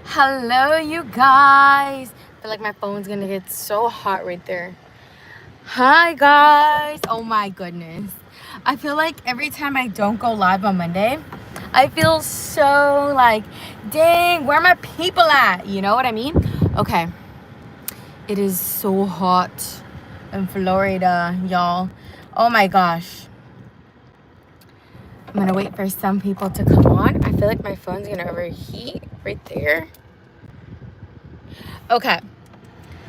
Hello, you guys. I feel like my phone's gonna get so hot right there. Hi, guys. Oh my goodness. I feel like every time I don't go live on Monday, I feel so like, dang, where are my people at? You know what I mean? Okay. It is so hot in Florida, y'all. Oh my gosh. I'm gonna wait for some people to come on. I feel like my phone's gonna overheat right there. Okay.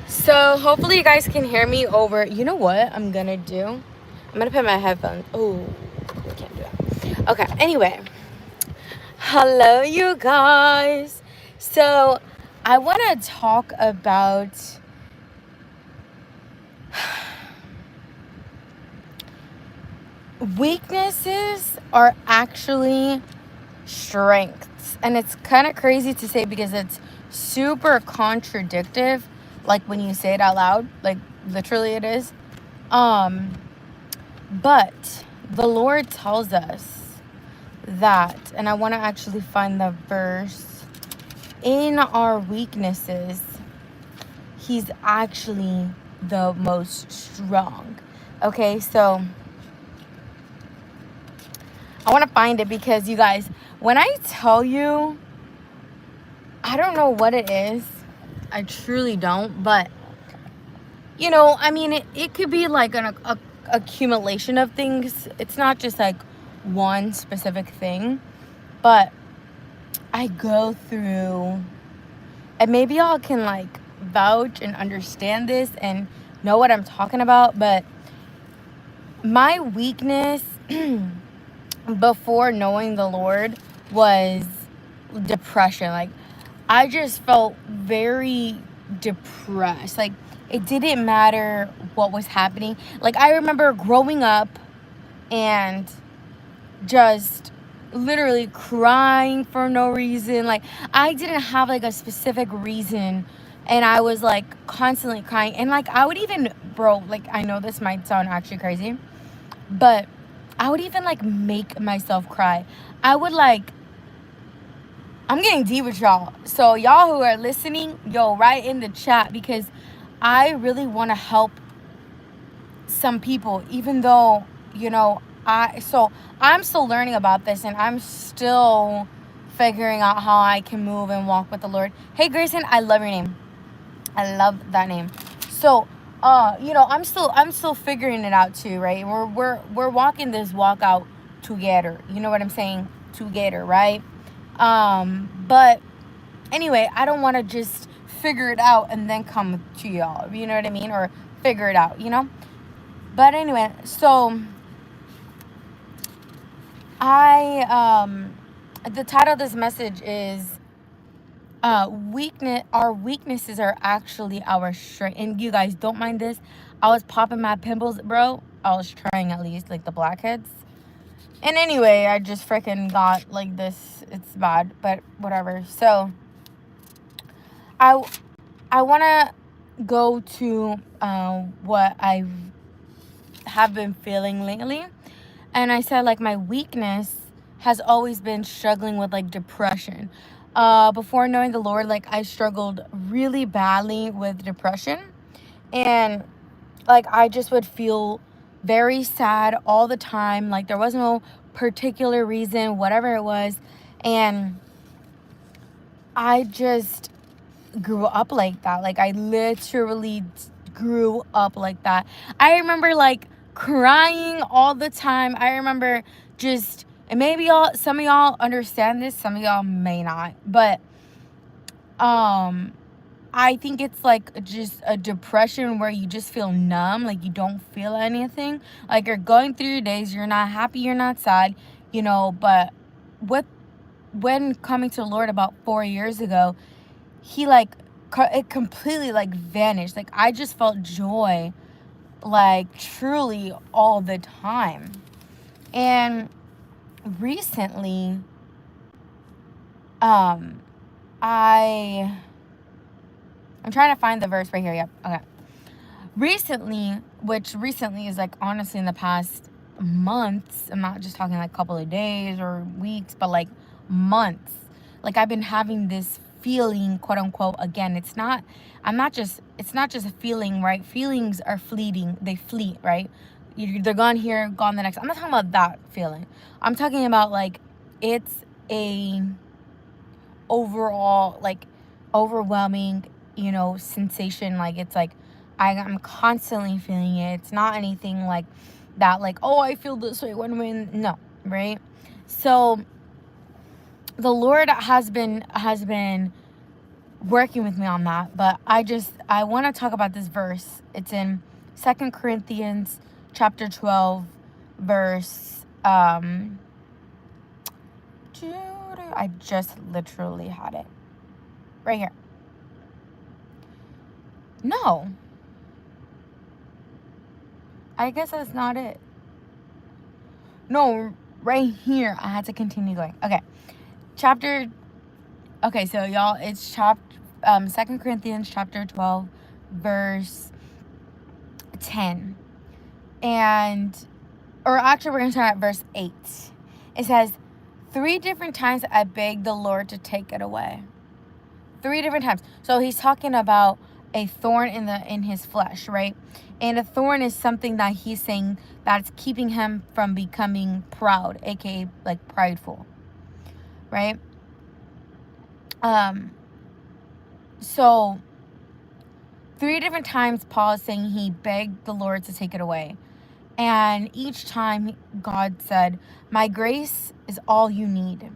So hopefully you guys can hear me over. You know what I'm gonna do? I'm gonna put my headphones. Oh, I can't do that. Okay. Anyway, hello, you guys. So I want to talk about weaknesses are actually strengths, and it's kind of crazy to say because it's super contradictive. Like when you say it out loud, like literally it is. But the Lord tells us that, and I want to actually find the verse, in our weaknesses, He's actually the most strong. Okay, so I want to find it because you guys, when I tell you, I don't know what it is. I truly don't, but I mean, it could be like an accumulation of things. It's not just like one specific thing, but I go through, and maybe y'all can like vouch and understand this and know what I'm talking about, but my weakness before knowing the Lord was depression. Like, I just felt very depressed. Like, it didn't matter what was happening. Like, I remember growing up and just literally crying for no reason. Like, I didn't have like a specific reason, and I was like constantly crying. And like, I would even, bro, like, I know this might sound actually crazy, but I would even like make myself cry. I would like, I'm getting deep with y'all. So y'all who are listening, yo, write in the chat because I really want to help some people, even though, I'm still learning about this, and I'm still figuring out how I can move and walk with the Lord. Hey Grayson, I love your name. I love that name. So I'm still figuring it out too, right? We're walking this walk out together. You know what I'm saying? Together, right? But anyway, I don't want to just figure it out and then come to y'all. You know what I mean? Or figure it out, But anyway, so the title of this message is our weaknesses are actually our strength. And you guys don't mind this. I was popping my pimples, bro. I was trying, at least, like the blackheads. And anyway, I just freaking got like this. It's bad, but whatever. So I want to go to what I have been feeling lately. And I said, like, my weakness has always been struggling with like depression. Before knowing the Lord, like, I struggled really badly with depression. And like, I just would feel very sad all the time. Like, there was no particular reason, whatever it was. And I just grew up like that. Like, I literally grew up like that. I remember like crying all the time. I remember just, and maybe some of y'all understand this, some of y'all may not, but I think it's like just a depression where you just feel numb, like you don't feel anything. Like, you're going through your days, you're not happy, you're not sad, but when coming to the Lord about 4 years ago, he like it completely like vanished. Like, I just felt joy like truly all the time. And recently I'm trying to find the verse right here. Yep. Okay. Which recently is like honestly in the past months. I'm not just talking like a couple of days or weeks, but like months. Like, I've been having this feeling, quote unquote. Again, it's not just a feeling, right? Feelings are fleeting. They fleet, right? They're gone here, gone the next. I'm not talking about that feeling. I'm talking about like it's a overall like overwhelming, sensation. Like it's like I'm constantly feeling it. It's not anything like that, like, oh, I feel this way when no, right? So the Lord has been working with me on that, but I want to talk about this verse. It's in 2 Corinthians chapter 12 verse I just literally had it right here. No, I guess that's not it. No, right here. I had to continue going. Okay. So y'all, it's 2 Corinthians chapter 12 verse 10. Or actually we're going to start at verse 8. It says, 3 different times I begged the Lord to take it away. 3 different times. So he's talking about a thorn in his flesh, right? And a thorn is something that he's saying that's keeping him from becoming proud, aka like prideful, right? So 3 different times Paul is saying he begged the Lord to take it away. And each time God said, my grace is all you need.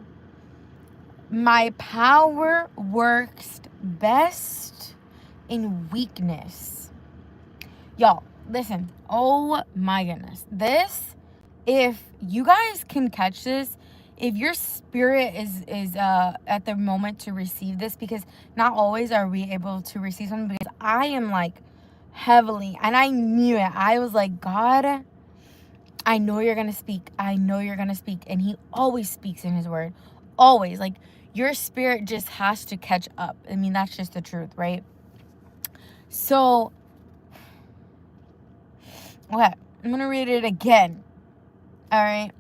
My power works best in weakness. Y'all, listen. Oh my goodness. This, if you guys can catch this, if your spirit is at the moment to receive this, because not always are we able to receive something, because I am like heavily, and I knew it. I was like, God, I know you're going to speak. I know you're going to speak. And he always speaks in his word. Always. Like, your spirit just has to catch up. I mean, that's just the truth, right? So, okay, I'm going to read it again. All right.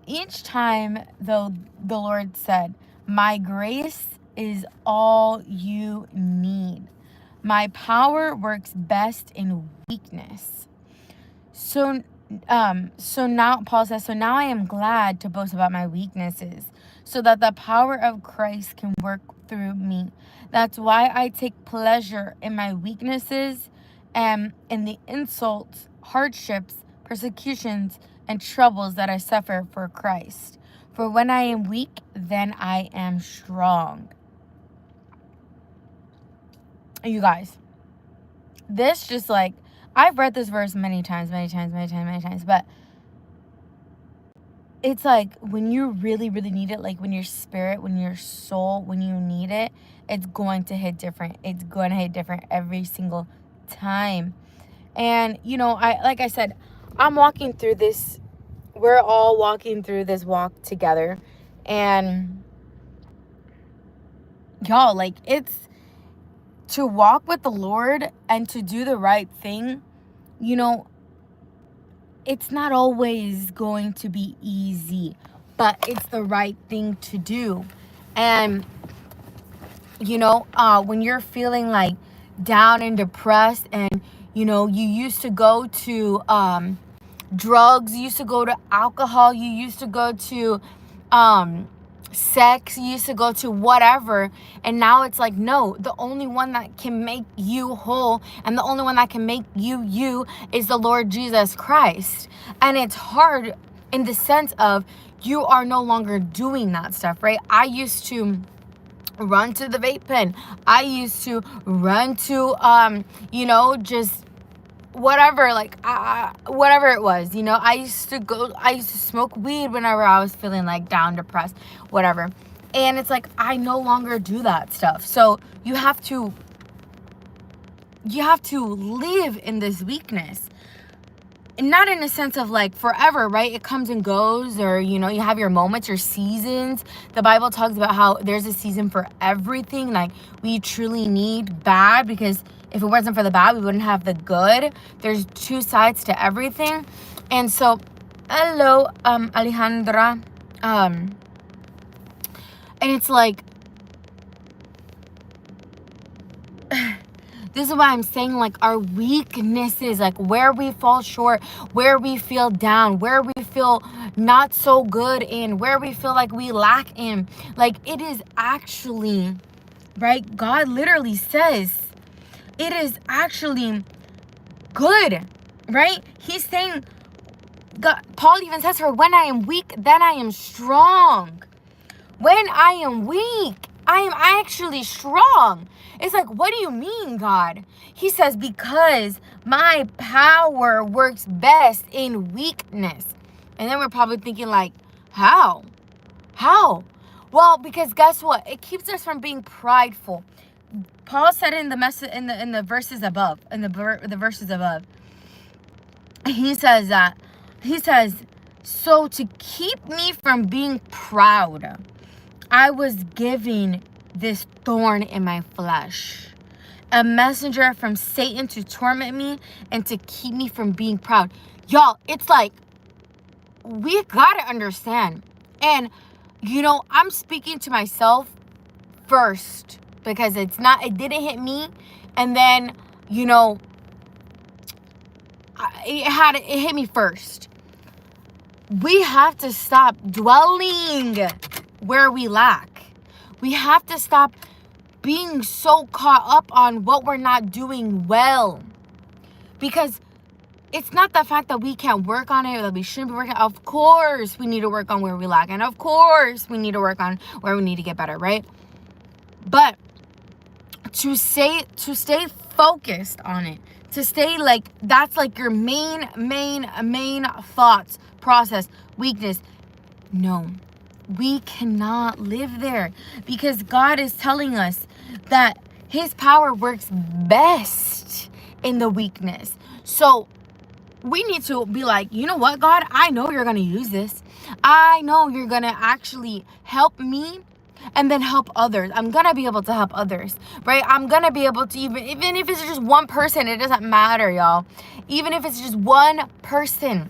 Each time, though, the Lord said, my grace is all you need. My power works best in weakness. So now, Paul says, so now I am glad to boast about my weaknesses, so that the power of Christ can work through me. That's why I take pleasure in my weaknesses and in the insults, hardships, persecutions, and troubles that I suffer for Christ. For when I am weak, then I am strong. You guys, this just like, I've read this verse many times, but it's like when you really, really need it, like when your spirit, when your soul, when you need it, it's going to hit different. It's going to hit different every single time. And, like I said, I'm walking through this. We're all walking through this walk together. And y'all, like, it's to walk with the Lord and to do the right thing, it's not always going to be easy, but it's the right thing to do. And, when you're feeling like down and depressed and, you used to go to drugs, you used to go to alcohol, you used to go to sex, you used to go to whatever, and now it's like, no, the only one that can make you whole and the only one that can make you is the Lord Jesus Christ. And it's hard in the sense of you are no longer doing that stuff, right? I used to run to the vape pen. I used to run to just whatever, like whatever it was, I used to smoke weed whenever I was feeling like down, depressed, whatever. And it's like, I no longer do that stuff. So you have to live in this weakness, and not in a sense of like forever, right? It comes and goes, or you have your moments, your seasons. The Bible talks about how there's a season for everything. Like, we truly need bad, because if it wasn't for the bad, we wouldn't have the good. There's 2 sides to everything. And so, hello, Alejandra. And it's like, This is why I'm saying, like, our weaknesses, like where we fall short, where we feel down, where we feel not so good in, where we feel like we lack in. Like, it is actually, right? God literally says it is actually good, right? He's saying, God, Paul even says, for when I am weak, then I am strong. When I am weak, I am actually strong. It's like, what do you mean, God? He says, because my power works best in weakness. And then we're probably thinking, like, how? How? Well, because guess what? It keeps us from being prideful. Paul said in the message in the verses above, the verses above, he says, so to keep me from being proud, I was given this thorn in my flesh, a messenger from Satan to torment me and to keep me from being proud. Y'all, it's like, we gotta understand. And, I'm speaking to myself first, because it didn't hit me. And then, it hit me first. We have to stop dwelling where we lack. We have to stop being so caught up on what we're not doing well. Because it's not the fact that we can't work on it or that we shouldn't be working. Of course, we need to work on where we lack. And of course, we need to work on where we need to get better, right? But to stay focused on it, to stay like, that's like your main thoughts, process, weakness. No, we cannot live there, because God is telling us that his power works best in the weakness. So we need to be like, you know what, God, I know you're going to use this. I know you're going to actually help me and then help others. I'm going to be able to help others, right? I'm going to be able to, even if it's just one person, it doesn't matter, y'all. Even if it's just one person.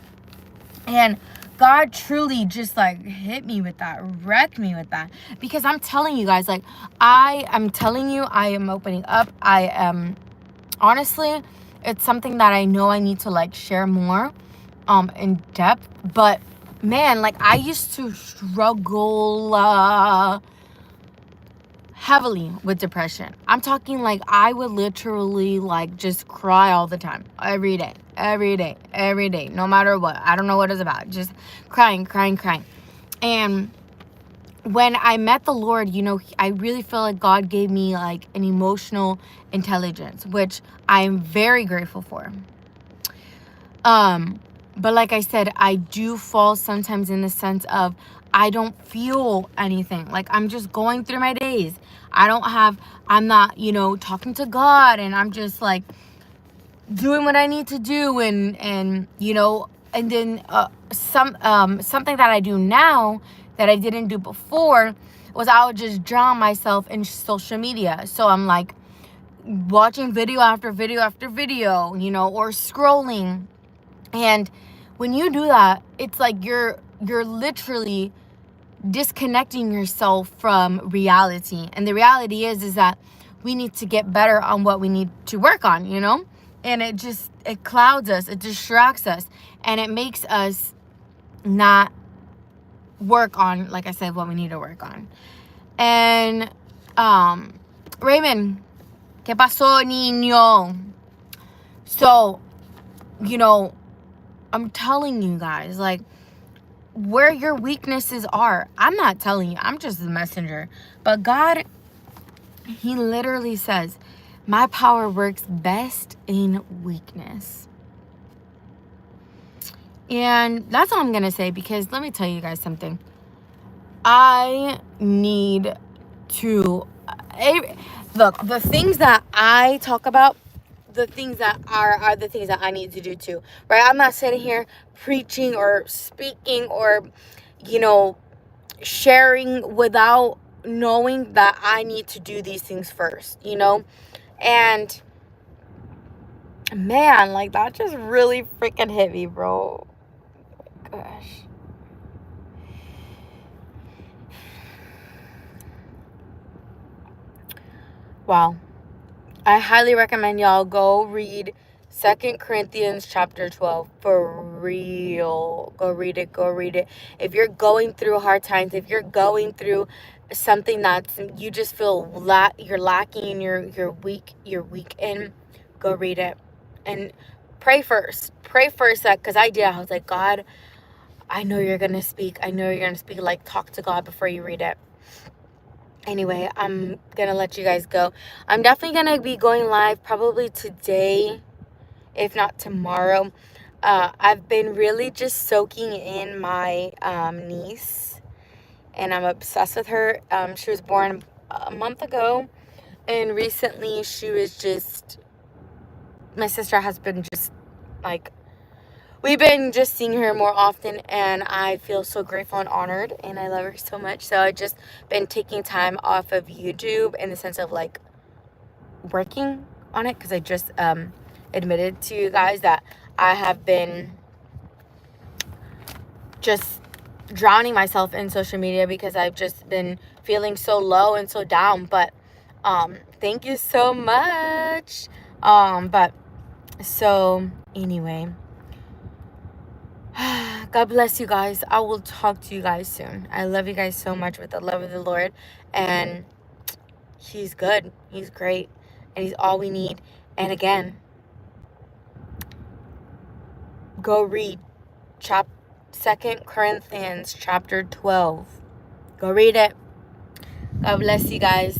And God truly just like hit me with that, wrecked me with that. Because I'm telling you guys, like, I am telling you, I am opening up. I am, honestly, it's something that I know I need to like share more in depth. But man, like, I used to struggle heavily with depression. I'm talking like I would literally like just cry all the time, every day, no matter what. I don't know what it's about, just crying. And when I met the Lord, I really feel like God gave me like an emotional intelligence, which I'm very grateful for. But like I said, I do fall sometimes in the sense of I don't feel anything. Like, I'm just going through my days. I'm not, talking to God, and I'm just like doing what I need to do. And then something that I do now that I didn't do before was I would just drown myself in social media. So I'm like watching video after video after video, or scrolling. And when you do that, it's like you're literally disconnecting yourself from reality. And the reality is that we need to get better on what we need to work on, and it clouds us, it distracts us, and it makes us not work on, like I said, what we need to work on. And Raymond, ¿qué pasó, niño? So, I'm telling you guys, like, where your weaknesses are. I'm not telling you. I'm just the messenger. But God, he literally says, my power works best in weakness. And that's all I'm going to say, because let me tell you guys something. I need to... Look, the things that I talk about, the things that are the things that I need to do too, right? I'm not sitting here preaching or speaking or, sharing without knowing that I need to do these things first, and man, like, that just really freaking hit me, bro. Gosh. Wow. I highly recommend y'all go read 2 Corinthians chapter 12 for real. Go read it. Go read it. If you're going through hard times, if you're going through something that's you just feel you're lacking, you're weak in, go read it and pray first. Pray first, that because I did. I was like, God, I know you're gonna speak. I know you're gonna speak. Like, talk to God before you read it. Anyway, I'm gonna let you guys go. I'm definitely gonna be going live probably today, if not tomorrow. I've been really just soaking in my niece, and I'm obsessed with her. She was born a month ago, and recently she was just, my sister has been just like, we've been just seeing her more often, and I feel so grateful and honored, and I love her so much. So I just been taking time off of YouTube in the sense of like working on it, because I just admitted to you guys that I have been just drowning myself in social media because I've just been feeling so low and so down. But thank you so much. But so anyway, God bless you guys. I will talk to you guys soon. I love you guys so much with the love of the Lord, and He's good. He's great, and He's all we need. And again, go read 2 Corinthians chapter 12. Go read it. God bless you guys.